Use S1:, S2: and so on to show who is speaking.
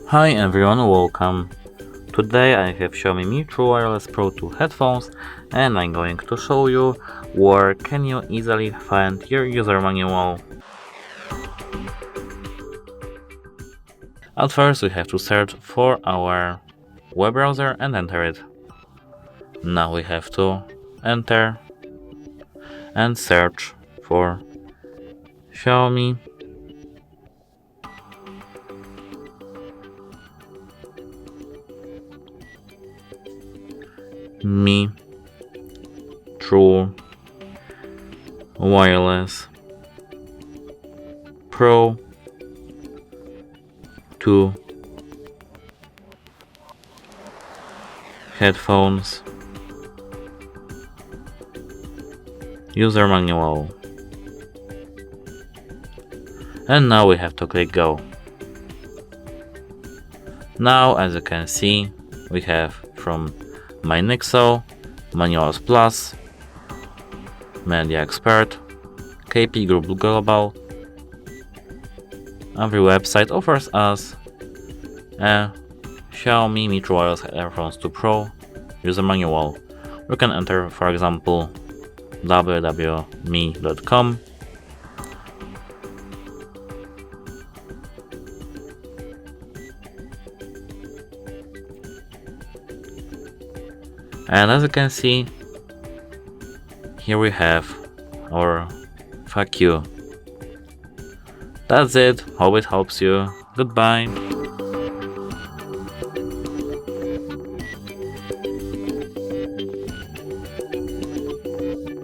S1: Hi everyone, welcome. Today I have Xiaomi Mi True Wireless Pro 2 headphones and I'm going to show you where can you easily find your user manual. At first we have to search for our web browser and enter it. Now we have to enter and search for Xiaomi Mi True Wireless Pro 2 headphones user manual. And now we have to click go. Now as you can see we have from My Nixo, Manuals Plus, Media Expert, KP Group Global. Every website offers us a Xiaomi Mi True Wireless Earphones 2 Pro user manual. You can enter, for example, www.mi.com. And as you can see, here we have our FAQ. That's it, hope it helps you. Goodbye.